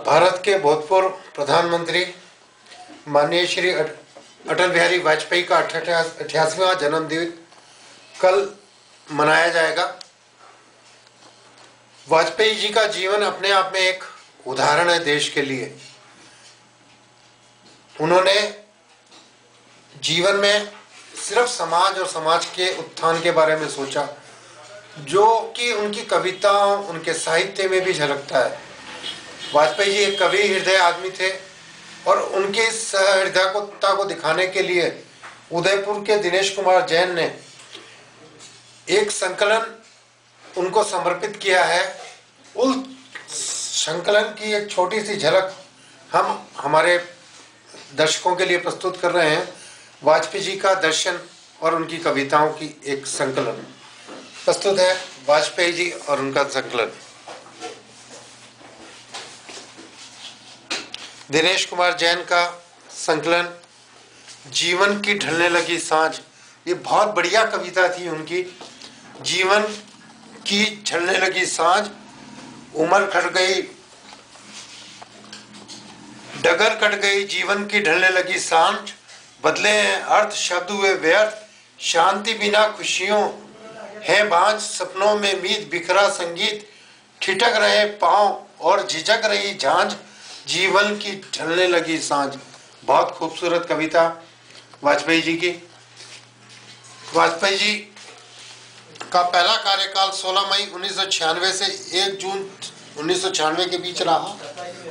भारत के भूतपूर्व प्रधानमंत्री माननीय श्री अटल बिहारी वाजपेयी का 88वां जन्मदिन कल मनाया जाएगा। वाजपेयी जी का जीवन अपने आप में एक उदाहरण है देश के लिए। उन्होंने जीवन में सिर्फ समाज और समाज के उत्थान के बारे में सोचा, जो कि उनकी कविताओं, उनके साहित्य में भी झलकता है। वाजपेयी जी एक कवि हृदय आदमी थे और उनके इस हृदयता को दिखाने के लिए उदयपुर के दिनेश कुमार जैन ने एक संकलन उनको समर्पित किया है। उस संकलन की एक छोटी सी झलक हम हमारे दर्शकों के लिए प्रस्तुत कर रहे हैं। वाजपेयी जी का दर्शन और उनकी कविताओं की एक संकलन प्रस्तुत है। वाजपेयी जी और उनका संकलन। दिनेश कुमार जैन का संकलन जीवन की ढलने लगी सांझ। ये बहुत बढ़िया कविता थी उनकी। जीवन की ढलने लगी सांझ, उम्र कट गई, डगर कट गई, जीवन की ढलने लगी सांझ, बदले हैं अर्थ, शब्द हुए व्यर्थ, शांति बिना खुशियों है बांझ, सपनों में मीत बिखरा संगीत, ठिठक रहे पांव और झिझक रही झांझ, जीवन की ढलने लगी सांझ। बहुत खूबसूरत कविता वाजपेयी जी की। वाजपेयी जी का पहला कार्यकाल 16 मई 1996 से 1 जून 1996 के बीच रहा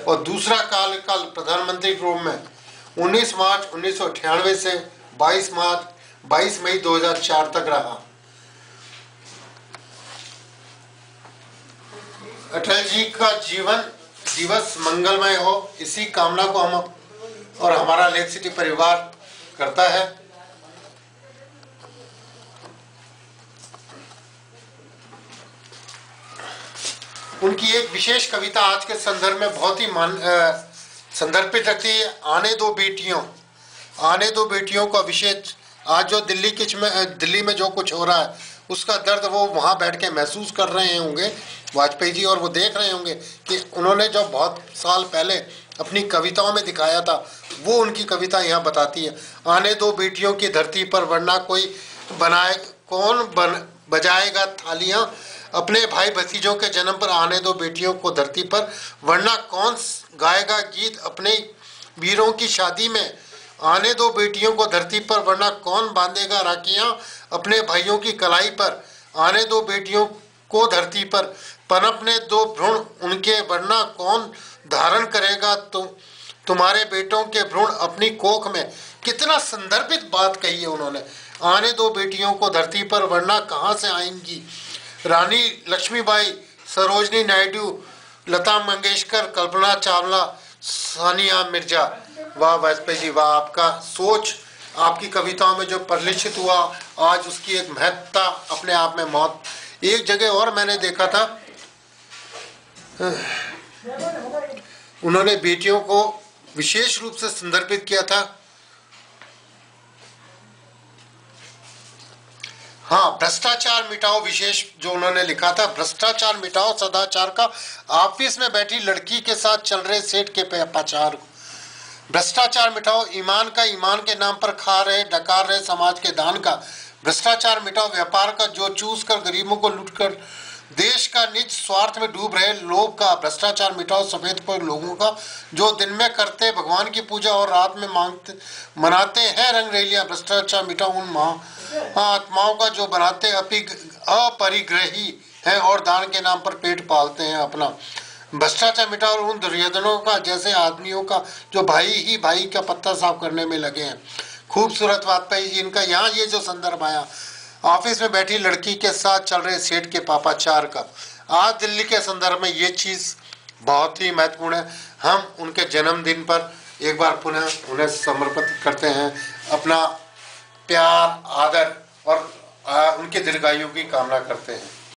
और दूसरा कार्यकाल प्रधानमंत्री के रूप में 19 मार्च 1998 से 22 मई 2004 तक रहा। अटल जी का जीवन दिवस मंगलमय हो, इसी कामना को हम और हमारा लेक सिटी परिवार करता है। उनकी एक विशेष कविता आज के संदर्भ में बहुत ही संदर्भित रखती है। आने दो बेटियों, आने दो बेटियों का विशेष। आज जो दिल्ली में जो कुछ हो रहा है उसका दर्द वो वहाँ बैठ के महसूस कर रहे होंगे वाजपेयी जी, और वो देख रहे होंगे कि उन्होंने जो बहुत साल पहले अपनी कविताओं में दिखाया था वो उनकी कविता यहाँ बताती है। आने दो बेटियों की धरती पर, वरना कोई बजाएगा थालियाँ, अपने भाई भतीजों के जन्म पर आने दो बेटियों को धरती पर, वरना कौन गाएगा गीत अपने वीरों की शादी में, आने दो बेटियों को धरती पर, वरना कौन बांधेगा राखियां अपने भाइयों की कलाई पर, आने दो बेटियों को धरती पर, पनपने दो भ्रूण उनके, वरना कौन धारण करेगा तुम्हारे बेटों के भ्रूण अपनी कोख में। कितना संदर्भित बात कही है उन्होंने। आने दो बेटियों को धरती पर, वरना कहाँ से आएंगी रानी लक्ष्मीबाई, सरोजनी नायडू, लता मंगेशकर, कल्पना चावला, सानिया मिर्जा। वाह वाजपेयी जी, वाह। आपका सोच, आपकी कविताओं में जो परिलक्षित हुआ, आज उसकी एक महत्ता अपने आप में मौत। एक जगह और मैंने देखा था, उन्होंने बेटियों को विशेष रूप से संदर्भित किया था। हाँ, भ्रष्टाचार मिटाओ, विशेष जो उन्होंने लिखा था, भ्रष्टाचार मिटाओ सदाचार का, ऑफिस में बैठी लड़की के साथ चल रहे सेठ के पाचार को। भ्रष्टाचार मिटाओ ईमान का, ईमान के नाम पर खा रहे डकार रहे समाज के दान का। भ्रष्टाचार मिटाओ व्यापार का, जो चूस कर गरीबों को लूटकर देश का निज स्वार्थ में डूब रहे लोग का। भ्रष्टाचार मिटाओ सफेद पर लोगों का, जो दिन में करते भगवान की पूजा और रात में मनाते हैं रंगरेलियां। भ्रष्टाचार मिटाओ उन आत्माओं का, जो बनाते अपरिग्रही हैं और दान के नाम पर पेट पालते हैं अपना। भ्रष्टाचार मिटाओ उन दुर्योधनों का, जैसे आदमियों का, जो भाई ही भाई का पत्ता साफ करने में लगे हैं। खूबसूरत वाजपेयी जी इनका यहाँ ये जो संदर्भ आया, ऑफिस में बैठी लड़की के साथ चल रहे सेठ के पापाचार का। आज दिल्ली के संदर्भ में ये चीज़ बहुत ही महत्वपूर्ण है। हम उनके जन्मदिन पर एक बार पुनः उन्हें समर्पित करते हैं अपना प्यार, आदर और उनके दीर्घायु की कामना करते हैं।